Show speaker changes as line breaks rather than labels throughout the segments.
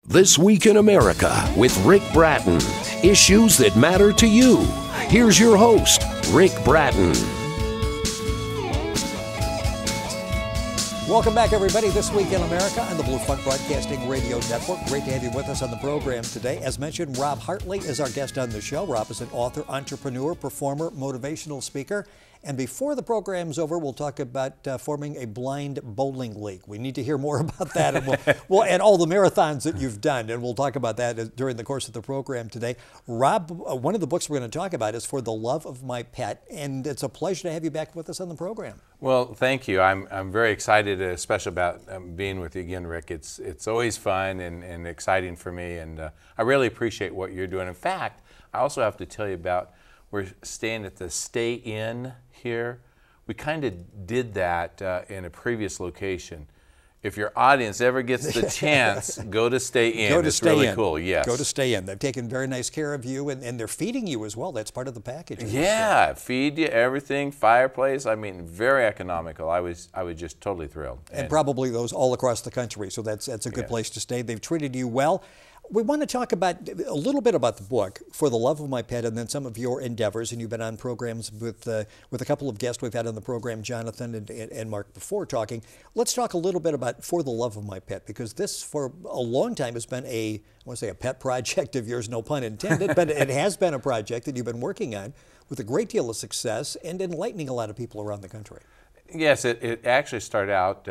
This Week in America with Ric Bratton. Issues that matter to you. Here's your host, Ric Bratton.
Welcome back, everybody. This Week in America on the Blue Front Broadcasting Radio Network. Great to have you with us on the program today. As mentioned, Rob Hartley is our guest on the show. Rob is an author, entrepreneur, performer, motivational speaker. And before the program's over, we'll talk about forming a blind bowling league. We need to hear more about that, and we'll and all the marathons that you've done, and we'll talk about that during the course of the program today. Rob, one of the books we're going to talk about is For the Love of My Pet, and it's a pleasure to have you back with us on the program.
Well, thank you. I'm very excited, especially about being with you again, Rick. It's always fun and exciting for me, and I really appreciate what you're doing. In fact, I also have to tell you about, we're staying at the Stay Inn here. We kind of did that in a previous location. If your audience ever gets the chance, go to Stay Inn.
Go to
it's
Stay
really
Inn.
Cool, yes.
Go to Stay Inn. They've taken very nice care of you, and they're feeding you as well. That's part of the package.
Yeah, feed you everything, fireplace. I mean, very economical. I was just totally thrilled.
And probably those all across the country, so that's a good place to stay. They've treated you well. We want to talk about a little bit about the book, For the Love of My Pet, and then some of your endeavors. And you've been on programs with a couple of guests we've had on the program, Jonathan and Mark, before talking. Let's talk a little bit about For the Love of My Pet, because this, for a long time, has been I want to say a pet project of yours, no pun intended, but it has been a project that you've been working on with a great deal of success and enlightening a lot of people around the country.
Yes, it actually started out,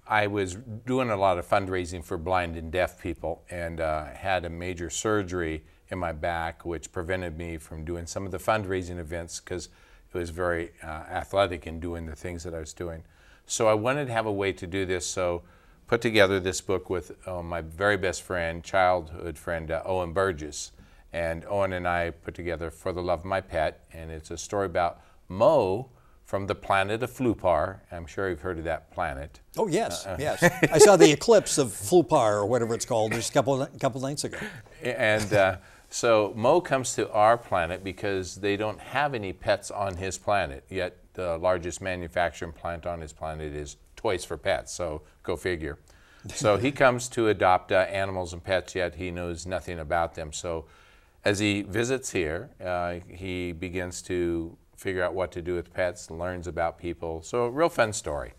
I was doing a lot of fundraising for blind and deaf people, and had a major surgery in my back, which prevented me from doing some of the fundraising events because it was very athletic in doing the things that I was doing. So I wanted to have a way to do this, so put together this book with my very best friend, childhood friend, Owen Burgess. And Owen and I put together For the Love of My Pet, and it's a story about Mo, from the planet of Flupar. I'm sure you've heard of that planet.
Oh, yes, yes. I saw the eclipse of Flupar, or whatever it's called, just a couple nights ago.
And so Mo comes to our planet because they don't have any pets on his planet, yet the largest manufacturing plant on his planet is toys for pets, so go figure. So he comes to adopt animals and pets, yet he knows nothing about them. So as he visits here, he begins to figure out what to do with pets, learns about people. So a real fun story.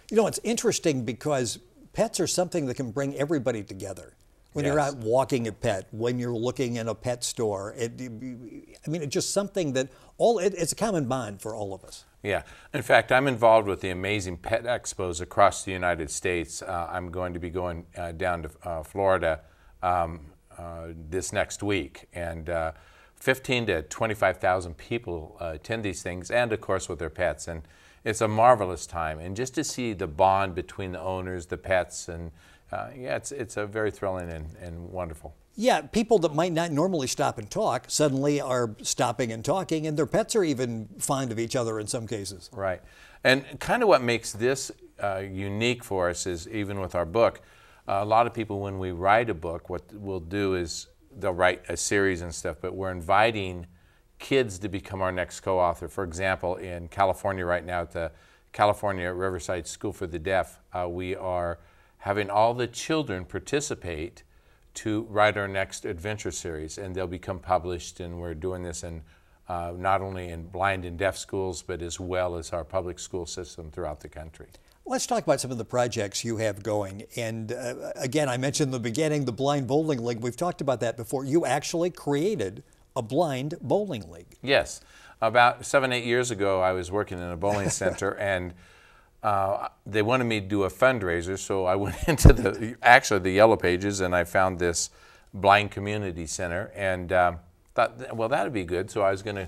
You know,
it's interesting because pets are something that can bring everybody together. When you're out walking a pet, when you're looking in a pet store, it's just something that it's a common bond for all of us.
Yeah. In fact, I'm involved with the amazing pet expos across the United States. I'm going to be going down to Florida this next week, and 15 to 25,000 people attend these things, and of course with their pets, and it's a marvelous time. And just to see the bond between the owners, the pets, and it's a very thrilling and wonderful.
Yeah, people that might not normally stop and talk suddenly are stopping and talking, and their pets are even fond of each other in some cases.
Right, and kind of what makes this unique for us is, even with our book, a lot of people, when we write a book, what we'll do is they'll write a series and stuff, but we're inviting kids to become our next co-author. For example, in California right now at the California Riverside School for the Deaf, we are having all the children participate to write our next adventure series, and they'll become published, and we're doing this in not only in blind and deaf schools, but as well as our public school system throughout the country.
Let's talk about some of the projects you have going. And again, I mentioned in the beginning the Blind Bowling League. We've talked about that before. You actually created a blind bowling league.
Yes. About 7, 8 years ago, I was working in a bowling center, and they wanted me to do a fundraiser, so I went into the Yellow Pages, and I found this blind community center, and thought, well, that'd be good. So I was going to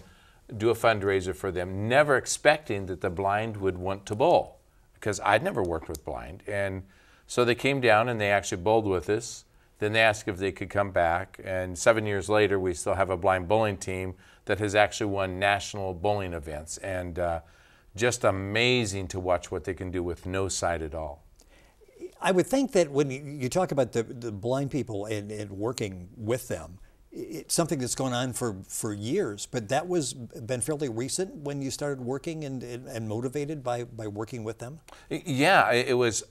do a fundraiser for them, never expecting that the blind would want to bowl, because I'd never worked with blind. And so they came down and they actually bowled with us. Then they asked if they could come back. And 7 years later, we still have a blind bowling team that has actually won national bowling events. And just amazing to watch what they can do with no sight at all.
I would think that when you talk about the blind people and working with them, it's something that's gone on for years, but that was been fairly recent when you started working and motivated by working with them?
Yeah, it was,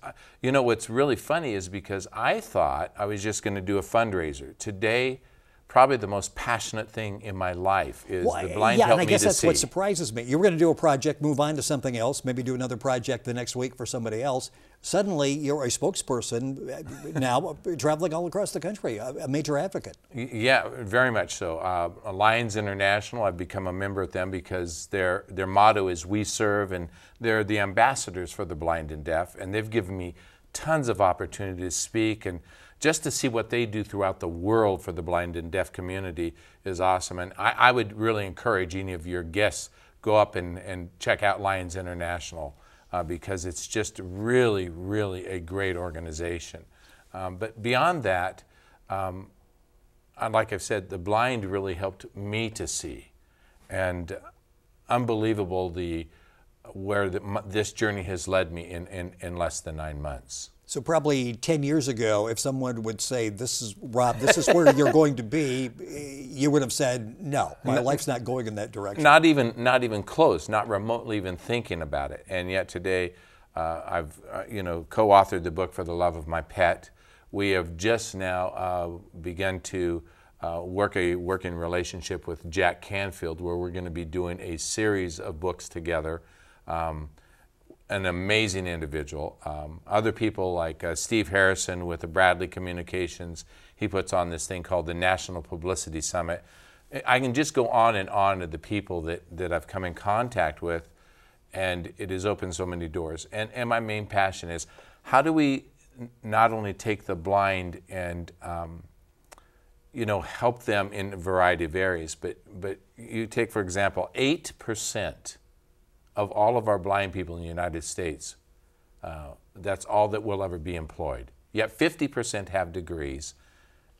you know, what's really funny is because I thought I was just going to do a fundraiser. Today, probably the most passionate thing in my life is the blind
yeah,
help
and I
me
guess
to
that's
see.
what surprises me. You were going to do a project, move on to something else, maybe do another project the next week for somebody else. Suddenly, you're a spokesperson now traveling all across the country, a major advocate.
Yeah, very much so. Lions International, I've become a member of them because their motto is "We serve," and they're the ambassadors for the blind and deaf, and they've given me tons of opportunity to speak, and just to see what they do throughout the world for the blind and deaf community is awesome. And I would really encourage any of your guests go up and check out Lions International because it's just really, really a great organization. But beyond that, like I've said, the blind really helped me to see, and unbelievable where this journey has led me in less than 9 months.
So probably 10 years ago, if someone would say, "This is Rob, this is where you're going to be," you would have said, "No, my life's not going in that direction."
Not even close, not remotely even thinking about it. And yet today, I've co-authored the book For the Love of My Pet. We have just now begun to work a working relationship with Jack Canfield, where we're going to be doing a series of books together. An amazing individual. Other people like Steve Harrison with the Bradley Communications, he puts on this thing called the National Publicity Summit. I can just go on and on to the people that I've come in contact with, and it has opened so many doors. And my main passion is, how do we not only take the blind and help them in a variety of areas, but you take, for example, 8% of all of our blind people in the United States, that's all that will ever be employed. Yet 50% have degrees,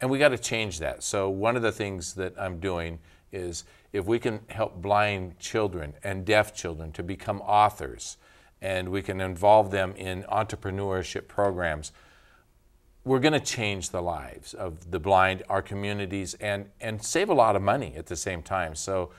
and we got to change that. So one of the things that I'm doing is, if we can help blind children and deaf children to become authors, and we can involve them in entrepreneurship programs, we're going to change the lives of the blind, our communities, and save a lot of money at the same time. So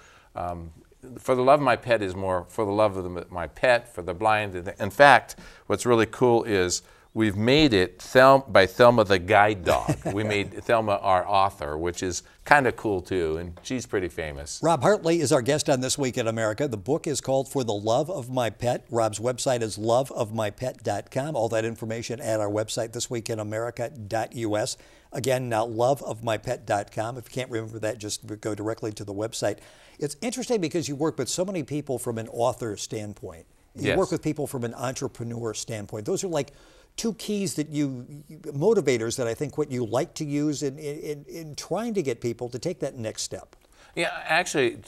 For the Love of My Pet is more for the love of my pet, for the blind. In fact, what's really cool is we've made it by Thelma the guide dog. We made Thelma our author, which is kind of cool too, and she's pretty famous.
Rob Hartley is our guest on This Week in America. The book is called For the Love of My Pet. Rob's website is loveofmypet.com. All that information at our website, thisweekinamerica.us. Again, now loveofmypet.com. If you can't remember that, just go directly to the website. It's interesting because you work with so many people from an author standpoint. You work with people from an entrepreneur standpoint. Those are like two keys that motivators that I think what you like to use in trying to get people to take that next step.
Yeah, actually,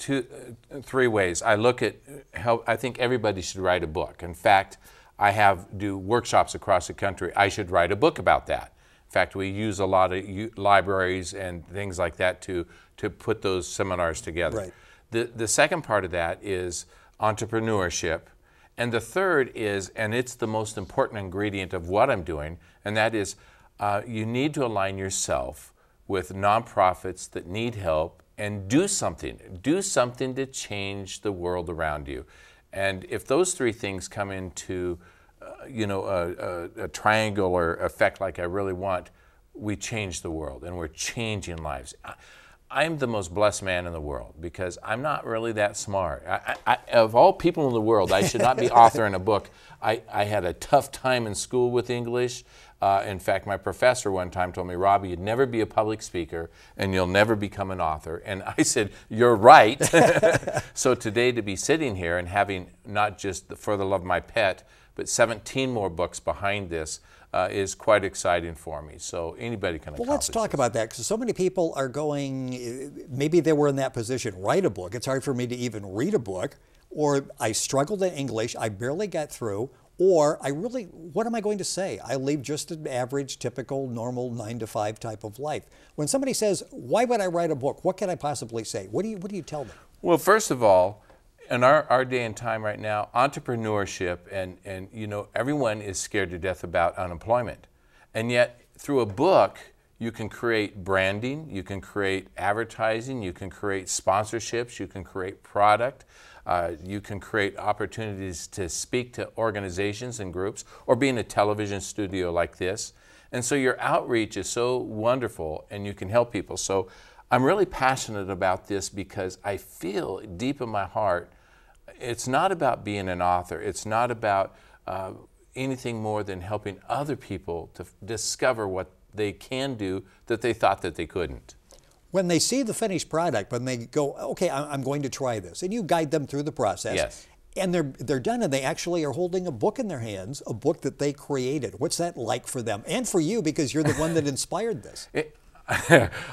three ways. I look at how I think everybody should write a book. In fact, I do workshops across the country. I should write a book about that. In fact, we use a lot of libraries and things like that to put those seminars together.
Right.
The second part of that is entrepreneurship. And the third is, and it's the most important ingredient of what I'm doing, and that is you need to align yourself with nonprofits that need help and do something. Do something to change the world around you. And if those three things come into a triangular effect like I really want, we change the world, and we're changing lives. I'm the most blessed man in the world because I'm not really that smart. Of all people in the world, I should not be authoring a book. I had a tough time in school with English. In fact, my professor one time told me, "Robbie, you'd never be a public speaker and you'll never become an author." And I said, "You're right." So today, to be sitting here and having not just For the Love of My Pet, but 17 more books behind this is quite exciting for me. So anybody can accomplish.
Well, let's talk about that, because so many people are going, maybe they were in that position, write a book. It's hard for me to even read a book, or I struggled in English, I barely got through, or what am I going to say? I lead just an average, typical, normal 9-to-5 type of life. When somebody says, "Why would I write a book?" What can I possibly say? What do you tell them?
Well, first of all, in our day and time right now, entrepreneurship and everyone is scared to death about unemployment. And yet, through a book, You can create branding, you can create advertising, you can create sponsorships, you can create product, you can create opportunities to speak to organizations and groups, or be in a television studio like this. And so your outreach is so wonderful, and you can help people. So I'm really passionate about this because I feel deep in my heart, it's not about being an author, it's not about anything more than helping other people to discover what they can do that they thought that they couldn't.
When they see the finished product, when they go, okay, I'm going to try this, and you guide them through the process.
Yes.
And they're done, and they actually are holding a book in their hands, a book that they created. What's that like for them? And for you, because you're the one that inspired this.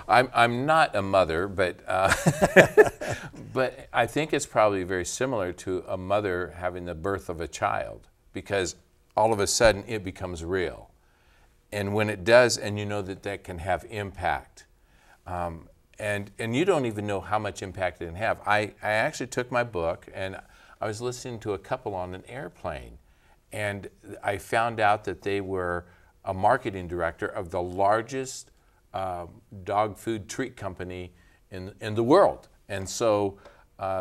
I'm not a mother, but but I think it's probably very similar to a mother having the birth of a child, because all of a sudden it becomes real. And when it does, and you know that that can have impact, and you don't even know how much impact it can have. I actually took my book, and I was listening to a couple on an airplane, and I found out that they were a marketing director of the largest dog food treat company in the world. And so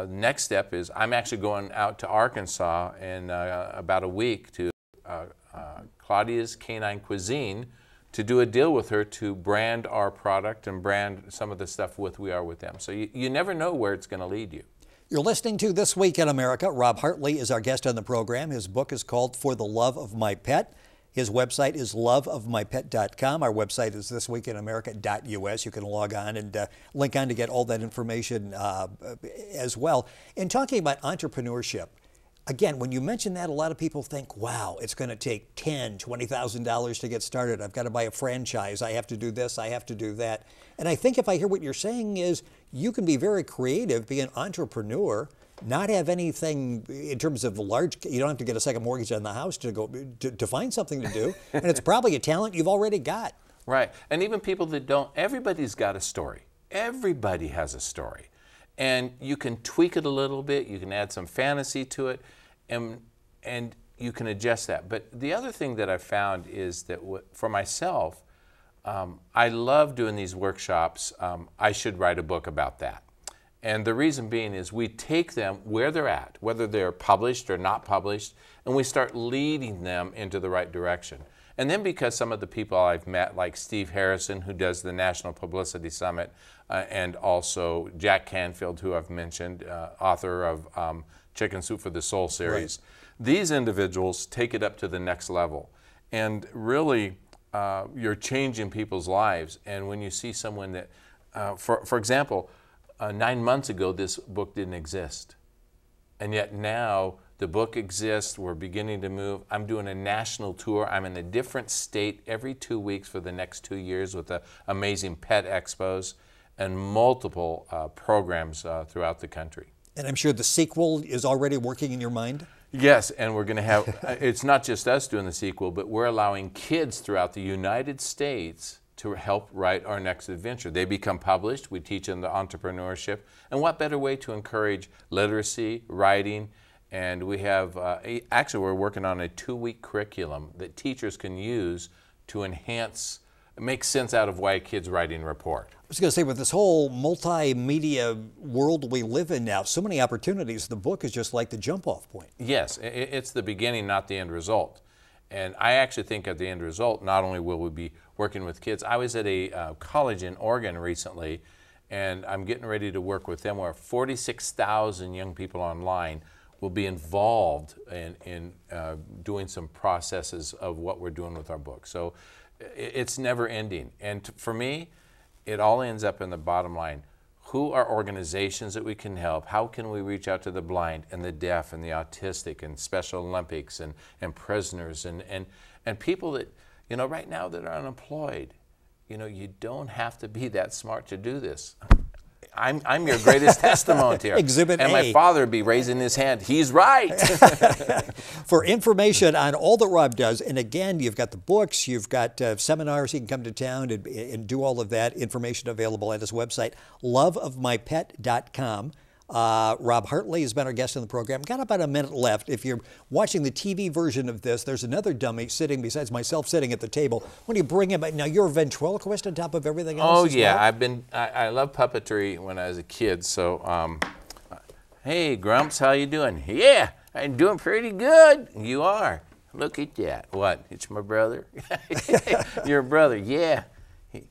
next step is I'm actually going out to Arkansas in about a week to Claudia's Canine Cuisine to do a deal with her to brand our product and brand some of the stuff we are with them. So you never know where it's going to lead you.
You're listening to This Week in America. Rob Hartley is our guest on the program. His book is called For the Love of My Pet. His website is loveofmypet.com. Our website is thisweekinamerica.us. You can log on and link on to get all that information as well. In talking about entrepreneurship, again, when you mention that, a lot of people think, wow, it's going to take $10,000, $20,000 to get started. I've got to buy a franchise. I have to do this. I have to do that. And I think if I hear what you're saying is you can be very creative, be an entrepreneur, not have anything in terms of large, you don't have to get a second mortgage on the house to go to find something to do. And it's probably a talent you've already got.
Right. And even people that don't, everybody's got a story. Everybody has a story. And you can tweak it a little bit, you can add some fantasy to it, and you can adjust that. But the other thing that I found is that for myself, I love doing these workshops. I should write a book about that. And the reason being is we take them where they're at, whether they're published or not published, and we start leading them into the right direction. And then because some of the people I've met, like Steve Harrison, who does the National Publicity Summit, and also Jack Canfield, who I've mentioned, author of Chicken Soup for the Soul series. Right. These individuals take it up to the next level. And really, you're changing people's lives. And when you see someone that, for example, 9 months ago, this book didn't exist. And yet now, the book exists, we're beginning to move. I'm doing a national tour. I'm in a different state every 2 weeks for the next 2 years with the amazing pet expos and multiple programs throughout the country.
And I'm sure the sequel is already working in your mind?
Yes, and we're going to have, it's not just us doing the sequel, but we're allowing kids throughout the United States to help write our next adventure. They become published, we teach them the entrepreneurship, and what better way to encourage literacy, writing, and we have, actually we're working on a 2-week curriculum that teachers can use to enhance, make sense out of why a kid's writing a report.
I was going to say, with this whole multimedia world we live in now, so many opportunities, the book is just like the jump-off point.
Yes, it's the beginning, not the end result. And I actually think at the end result, not only will we be working with kids, I was at a college in Oregon recently, and I'm getting ready to work with them where 46,000 young people online will be involved in doing some processes of what we're doing with our book. So it's never ending. And for me, it all ends up in the bottom line. Who are organizations that we can help? How can we reach out to the blind and the deaf and the autistic and Special Olympics and prisoners and people that, you know, right now that are unemployed? You know, you don't have to be that smart to do this. I'm your greatest testimony here.
Exhibit A.
And my father would be raising his hand. He's right.
For information on all that Rob does, and again, you've got the books, you've got seminars, you can come to town and do all of that. Information available at his website, loveofmypet.com. Rob Hartley has been our guest on the program. Got about a minute left. If you're watching the TV version of this, there's another dummy sitting besides myself sitting at the table. When you bring him, now you're a ventriloquist on top of everything else.
Oh
as
yeah,
well?
I love puppetry when I was a kid. So, hey Grumps, how you doing? Yeah, I'm doing pretty good. You are. Look at that. What? It's my brother. Your brother? Yeah.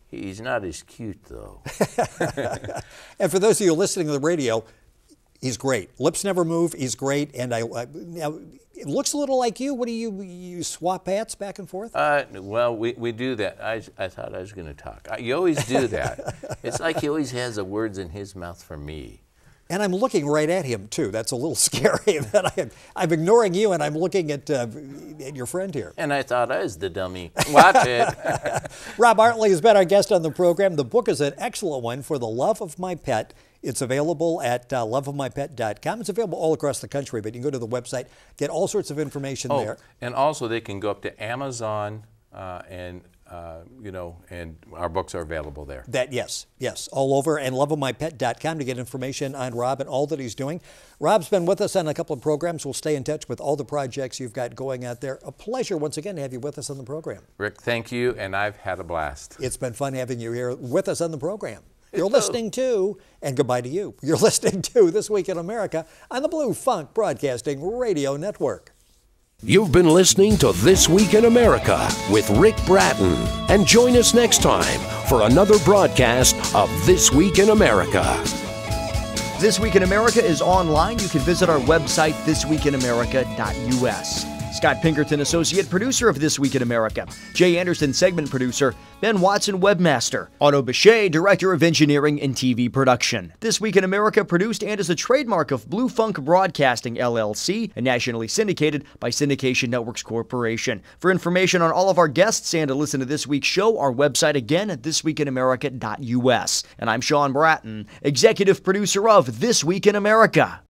He's not as cute though.
And for those of you listening to the radio, he's great. Lips never move. He's great. And now, it looks a little like you. What do you swap hats back and forth?
Well, we do that. I thought I was going to talk. You always do that. It's like he always has the words in his mouth for me.
And I'm looking right at him, too. That's a little scary. That I'm ignoring you, and I'm looking at your friend here.
And I thought I was the dummy. Watch it.
Rob Hartley has been our guest on the program. The book is an excellent one, For the Love of My Pet. It's available at loveofmypet.com. It's available all across the country, but you can go to the website, get all sorts of information there.
And also they can go up to Amazon and our books are available there.
Yes, all over, and loveofmypet.com to get information on Rob and all that he's doing. Rob's been with us on a couple of programs. We'll stay in touch with all the projects you've got going out there. A pleasure once again to have you with us on the program.
Rick, thank you, and I've had a blast.
It's been fun having you here with us on the program. You're listening to, and goodbye to you, you're listening to This Week in America on the Blue Funk Broadcasting Radio Network.
You've been listening to This Week in America with Ric Bratton. And join us next time for another broadcast of This Week in America.
This Week in America is online. You can visit our website, thisweekinamerica.us. Scott Pinkerton, associate producer of This Week in America. Jay Anderson, segment producer. Ben Watson, webmaster. Otto Bechet, director of engineering and TV production. This Week in America produced and is a trademark of Blue Funk Broadcasting, LLC, and nationally syndicated by Syndication Networks Corporation. For information on all of our guests and to listen to this week's show, our website again at thisweekinamerica.us. And I'm Sean Bratton, executive producer of This Week in America.